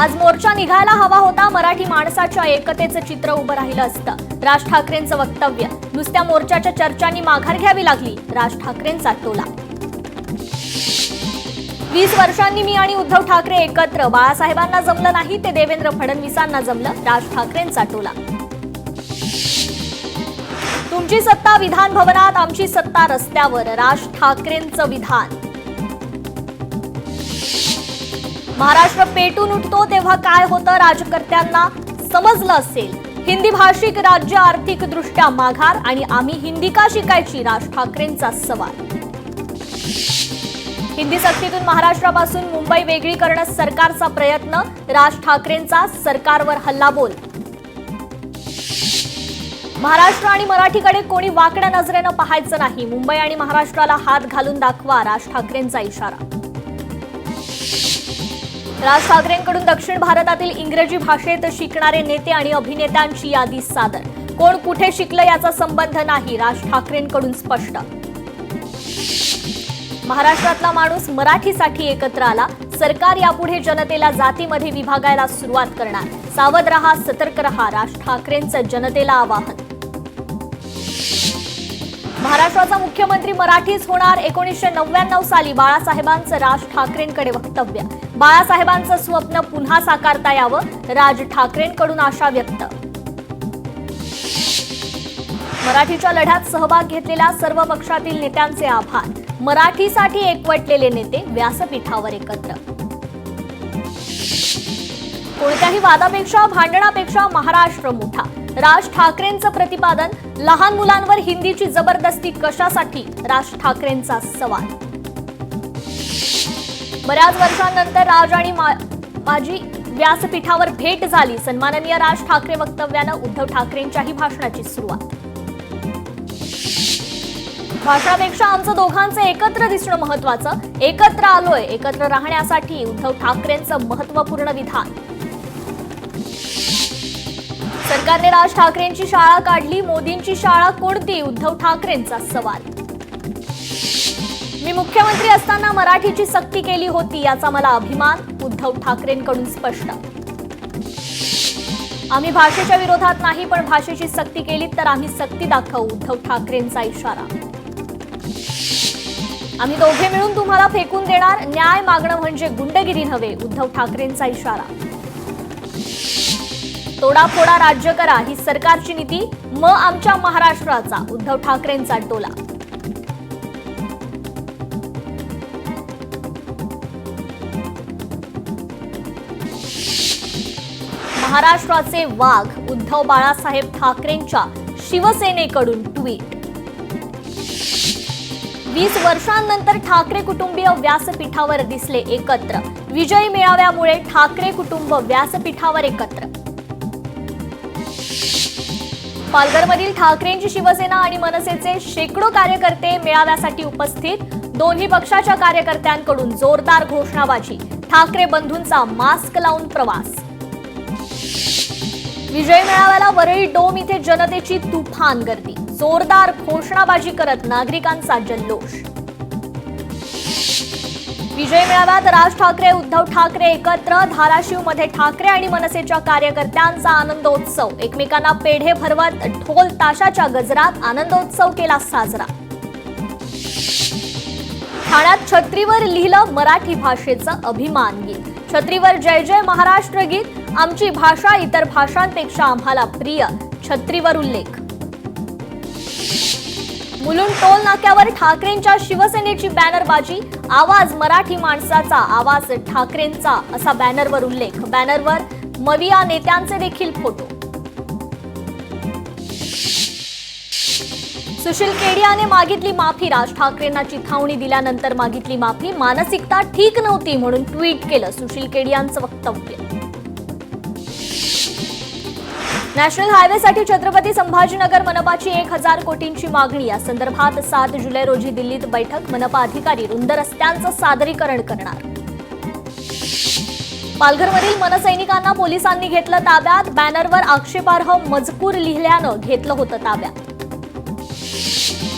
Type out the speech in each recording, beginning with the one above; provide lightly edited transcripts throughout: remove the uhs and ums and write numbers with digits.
आज मोर्चा निघायला हवा होता, मराठी माणसाच्या एकतेचं चित्र उभं राहिलं असतं. राज ठाकरेंचं वक्तव्य. नुसत्या मोर्चाच्या चर्चांनी माघार घ्यावी लागली, राज ठाकरेंचा टोला. 20 वर्षांनी मी आणि उद्धव ठाकरे एकत्र. बाळासाहेबांना जमलं नाही ते देवेंद्र फडणवीसांना जमलं, राज ठाकरेंचा टोला. तुमची सत्ता विधान भवनात, आमची सत्ता रस्त्यावर, राज ठाकरेंचं विधान. महाराष्ट्र पेटून उठतो तेव्हा काय होतं राजकर्त्यांना समजलं असेल. हिंदी भाषिक राज्य आर्थिकदृष्ट्या माघार आणि आम्ही हिंदी का शिकायची, राज ठाकरेंचा सवाल. हिंदी सक्तीतून महाराष्ट्रापासून मुंबई वेगळी करणं सरकारचा प्रयत्न, राज ठाकरेंचा सरकारवर हल्लाबोल. महाराष्ट्र आणि मराठीकडे कोणी वाकड्या नजरेनं पाहायचं नाही, मुंबई आणि महाराष्ट्राला हात घालून दाखवा, राज ठाकरेंचा इशारा. राज ठाकरेंकडून दक्षिण भारतातील इंग्रजी भाषेत शिकणारे नेते आणि अभिनेत्यांची यादी सादर. कोण कुठे शिकलं याचा संबंध नाही, राज ठाकरेंकडून स्पष्ट. महाराष्ट्रातला माणूस मराठीसाठी एकत्र आला, सरकार यापुढे जनतेला जातीमध्ये विभागायला सुरुवात करणार. सावध रहा, सतर्क रहा, राज ठाकरेंचं जनतेला आवाहन. महाराष्ट्राचा मुख्यमंत्री मराठीच होणार. 1999 साली बाळासाहेबांचं राज ठाकरेंकडे वक्तव्य. बाळासाहेबांचं स्वप्न पुन्हा साकारता यावं, राज ठाकरेंकडून आशा व्यक्त. मराठीच्या लढ्यात सहभाग घेतलेल्या सर्व पक्षातील नेत्यांचे आभार. मराठीसाठी एकवटलेले नेते व्यासपीठावर एकत्र. कोणत्याही वादापेक्षा भांडणापेक्षा महाराष्ट्र मोठा, राज ठाकरेंचं प्रतिपादन. लहान मुलांवर हिंदीची जबरदस्ती कशासाठी, राज ठाकरेंचा सवाल. बऱ्याच वर्षांनंतर राज आणि माझी व्यासपीठावर भेट झाली. सन्माननीय राज ठाकरे वक्तव्यानं उद्धव ठाकरेंच्याही भाषणाची सुरुवात. भाषणापेक्षा आमचं दोघांचं एकत्र दिसणं महत्वाचं. एकत्र आलोय, एकत्र राहण्यासाठी, उद्धव ठाकरेंचं महत्वपूर्ण विधान. सरकारने राज ठाकरेंची शाळा काढली, मोदींची शाळा कोणती, उद्धव ठाकरेंचा सवाल. मी मुख्यमंत्री असताना मराठीची सक्ती केली होती, याचा मला अभिमान, उद्धव ठाकरेंकडून स्पष्ट. आम्ही भाषेच्या विरोधात नाही, पण भाषेची सक्ती केली तर आम्ही सक्ती दाखवू, उद्धव ठाकरेंचा इशारा. आम्ही दोघे मिळून तुम्हाला फेकून देणार, न्याय मागणं म्हणजे गुंडगिरी नव्हे, उद्धव ठाकरेंचा इशारा. तोडाफोडा राज्य करा ही सरकारची नीती, आमच्या महाराष्ट्राचा, उद्धव ठाकरेंचा टोला. महाराष्ट्राचे वाघ, उद्धव बाळासाहेब ठाकरेंच्या शिवसेनेकडून ट्विट. 20 वर्षांनंतर ठाकरे कुटुंबीय व्यासपीठावर दिसले एकत्र. विजयी मेळाव्यामुळे ठाकरे कुटुंब व्यासपीठावर एकत्र. पालघरमधील ठाकरेंची शिवसेना आणि मनसेचे शेकडो कार्यकर्ते मेळाव्यासाठी उपस्थित. दोन्ही पक्षाच्या कार्यकर्त्यांकडून जोरदार घोषणाबाजी. ठाकरे बंधूंचा मास्क लावून प्रवास. विजय मेळाव्याला वरळी डोम इथे जनतेची तुफान गर्दी. जोरदार घोषणाबाजी करत नागरिकांचा जल्लोष. विजय मेळाव्यात राज ठाकरे, उद्धव ठाकरे एकत्र. धाराशिवमध्ये ठाकरे आणि मनसेच्या कार्यकर्त्यांचा आनंदोत्सव. एकमेकांना पेढे भरवत ढोल ताशाच्या गजरात आनंदोत्सव केला साजरा. ठाण्यात छत्रीवर लिहिलं मराठी भाषेचं अभिमान गीत. छत्रीवर जय जय महाराष्ट्र गीत. आमची भाषा इतर भाषांपेक्षा आम्हाला प्रिय, छत्रीवर उल्लेख. मुलुंड टोल नाक्यावर ठाकरेंच्या शिवसेनेची बॅनरबाजी. आवाज मराठी माणसाचा, आवाज ठाकरेंचा, असा बॅनरवर उल्लेख. बॅनरवर मविया नेत्यांचे देखील फोटो. सुशील केडियाने मागितली माफी. राज ठाकरेंना चिथावणी दिल्यानंतर मागितली माफी. मानसिकता ठीक नव्हती म्हणून ट्विट केलं सुशील केडियांचं वक्तव्य. नॅशनल हायवेसाठी छत्रपती संभाजीनगर मनपाची 1000 कोटींची मागणी. या संदर्भात 7 जुलै रोजी दिल्लीत बैठक. मनपा अधिकारी रुंद रस्त्यांचं सादरीकरण करणार. पालघरमधील मनसैनिकांना पोलिसांनी घेतलं ताब्यात. बॅनरवर आक्षेपार्ह मजकूर लिहिल्यानं घेतलं होतं ताब्यात.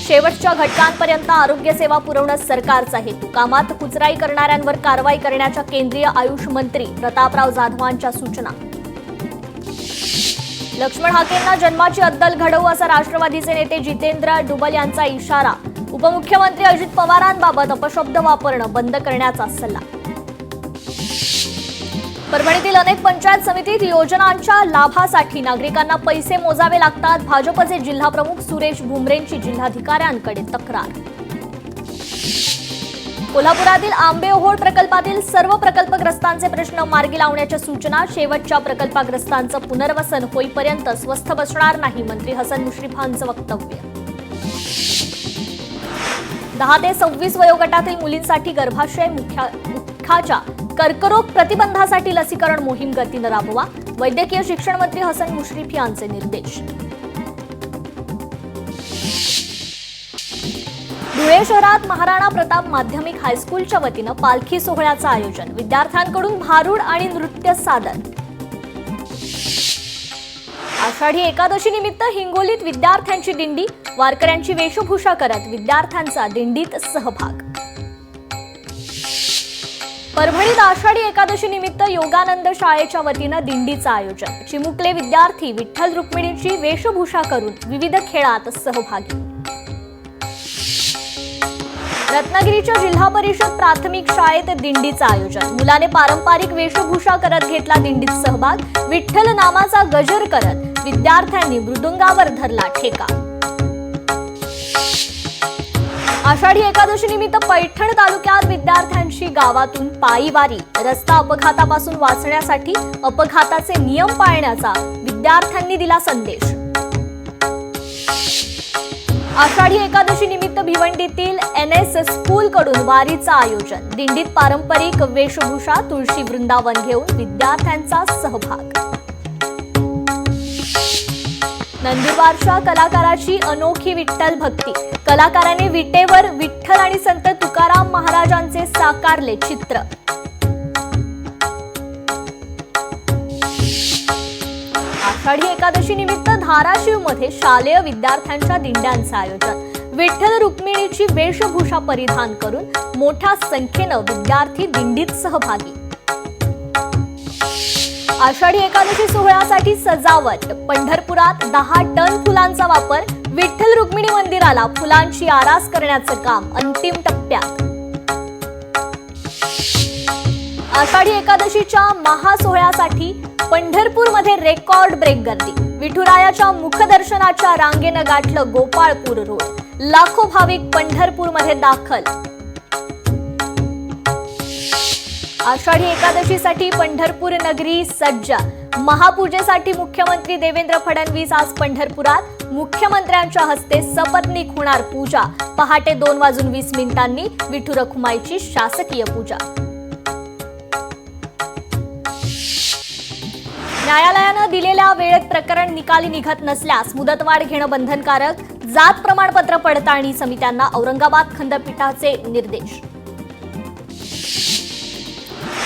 शेवटच्या घटकांपर्यंत आरोग्य सेवा पुरवणं सरकारचा हेतू. कामात कुचराई करणाऱ्यांवर कारवाई करण्याच्या केंद्रीय आयुष मंत्री प्रतापराव जाधवांच्या सूचना. लक्ष्मण हाकेंना जन्माची अद्दल घडवू असा राष्ट्रवादीचे नेते जितेंद्र डुबल यांचा इशारा. उपमुख्यमंत्री अजित पवारांबाबत अपशब्द वापरणं बंद करण्याचा सल्ला. परभणीतील अनेक पंचायत समितीत योजनांच्या लाभासाठी नागरिकांना पैसे मोजावे लागतात. भाजपचे जिल्हाप्रमुख सुरेश भुमरेंची जिल्हाधिकाऱ्यांकडे तक्रार. कोल्हापुरातील आंबेओहोळ प्रकल्पातील सर्व प्रकल्पग्रस्तांचे प्रश्न मार्गी लावण्याच्या सूचना. शेवटच्या प्रकल्पग्रस्तांचं पुनर्वसन होईपर्यंत स्वस्थ बसणार नाही, मंत्री हसन मुश्रीफांचं वक्तव्य. 10 ते 26 वयोगटातील मुलींसाठी गर्भाशय मुखाच्या कर्करोग प्रतिबंधासाठी लसीकरण मोहीम गतीनं राबवा. वैद्यकीय शिक्षण मंत्री हसन मुश्रीफ यांचे निर्देश. धुळे शहरात महाराणा प्रताप माध्यमिक हायस्कूलच्या वतीनं पालखी सोहळ्याचं आयोजन. विद्यार्थ्यांकडून भारूड आणि नृत्य सादर. आषाढी एकादशी निमित्त हिंगोलीत विद्यार्थ्यांची दिंडी. वारकऱ्यांची वेशभूषा करत विद्यार्थ्यांचा दिंडीत सहभाग. परभणीत आषाढी एकादशी निमित्त योगानंद शाळेच्या वतीनं दिंडीचं आयोजन. चिमुकले विद्यार्थी विठ्ठल रुक्मिणीची वेशभूषा करून विविध खेळात सहभागी. रत्नागिरीच्या जिल्हा परिषद प्राथमिक शाळेत दिंडीचं आयोजन. मुलाने पारंपरिक वेशभूषा करत घेतला दिंडीत सहभाग. विठ्ठल नामाचा गजर करत विद्यार्थ्यांनी मृदुंगावर धरला ठेका. आषाढी एकादशी निमित्त पैठण तालुक्यात विद्यार्थ्यांची गावातून पायी वारी. रस्ता अपघातापासून वाचण्यासाठी अपघाताचे नियम पाळण्याचा विद्यार्थ्यांनी दिला संदेश. आषाढी एकादशी निमित्त भिवंडीतील NS स्कूल कडून वारीचं आयोजन. दिंडीत पारंपरिक वेशभूषा, तुळशी वृंदावन घेऊन विद्यार्थ्यांचा सहभाग. नंदुरबारच्या कलाकाराची अनोखी विठ्ठल भक्ती. कलाकाराने विटेवर विठ्ठल आणि संत तुकाराम महाराजांचे साकारले चित्र. आषाढी एकादशी निमित्त धाराशिवमध्ये शालेय विद्यार्थ्यांच्या दिंड्यांचं आयोजन. विठ्ठल रुक्मिणीची वेशभूषा परिधान करून मोठ्या संख्येनं विद्यार्थी दिंडीत सहभागी. आषाढी एकादशी सोहळ्यासाठी सजावट. पंढरपुरात 10 टन फुलांचा वापर. विठ्ठल रुक्मिणी मंदिराला फुलांची आरास करण्याचं काम अंतिम टप्प्यात. आषाढी एकादशीच्या महासोहळ्यासाठी पंढरपूरमध्ये रेकॉर्ड ब्रेक गर्दी. विठुरायाच्या मुखदर्शनाच्या रांगेनं गाठलं गोपाळपूर रोड. लाखो भाविक पंढरपूरमध्ये दाखल. आषाढी एकादशीसाठी पंढरपूर नगरी सज्ज. महापूजेसाठी मुख्यमंत्री देवेंद्र फडणवीस आज पंढरपुरात. मुख्यमंत्र्यांच्या हस्ते सपत्नीक होणार पूजा. पहाटे 2:20 विठू रखुमाईची शासकीय पूजा. न्यायालयानं दिलेल्या वेळेत प्रकरण निकाली निघत नसल्यास मुदतवाढ घेणं बंधनकारक. जात प्रमाणपत्र पडताळणी समित्यांना औरंगाबाद खंडपीठाचे निर्देश.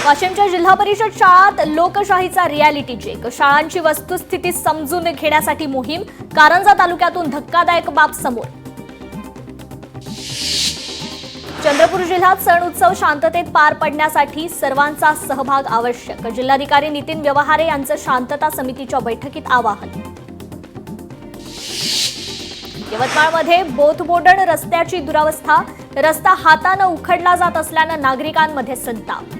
वाशिमच्या जिल्हा परिषद शाळात लोकशाहीचा रियालिटी चेक. शाळांची वस्तुस्थिती समजून घेण्यासाठी मोहीम. कारंजा तालुक्यातून धक्कादायक बाब समोर. चंद्रपूर जिल्ह्यात सण उत्सव शांततेत पार पडण्यासाठी सर्वांचा सहभाग आवश्यक. जिल्हाधिकारी नितीन व्यवहारे यांचं शांतता समितीच्या बैठकीत आवाहन. यवतमाळमध्ये बोथबोडण रस्त्याची दुरावस्था. रस्ता हातानं उखडला जात असल्यानं नागरिकांमध्ये संताप.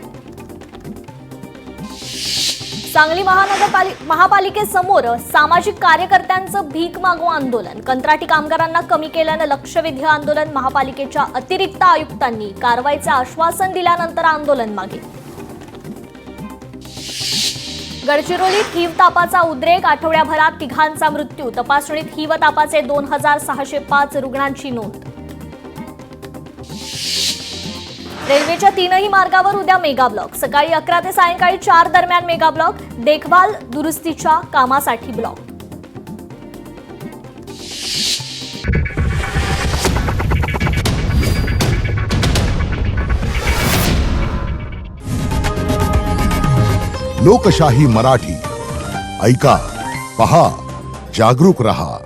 सांगली महापालिकेसमोर सामाजिक कार्यकर्त्यांचं भीक मागो आंदोलन. कंत्राटी कामगारांना कमी केल्यानं लक्षवेधी आंदोलन. महापालिकेच्या अतिरिक्त आयुक्तांनी कारवाईचं आश्वासन दिल्यानंतर आंदोलन मागे. गडचिरोलीत हिवतापाचा उद्रेक. आठवड्याभरात 3 मृत्यू. तपासणीत हिवतापाचे 2605 रुग्णांची नोंद. रेल्वेच्या 3ही मार्गावर उद्या मेगा ब्लॉक. सकाळी 11 ते सायंकाळी 4 दरम्यान मेगा ब्लॉक. देखभाल दुरुस्तीच्या कामासाठी ब्लॉक. लोकशाही मराठी ऐका, पहा, जागरूक रहा.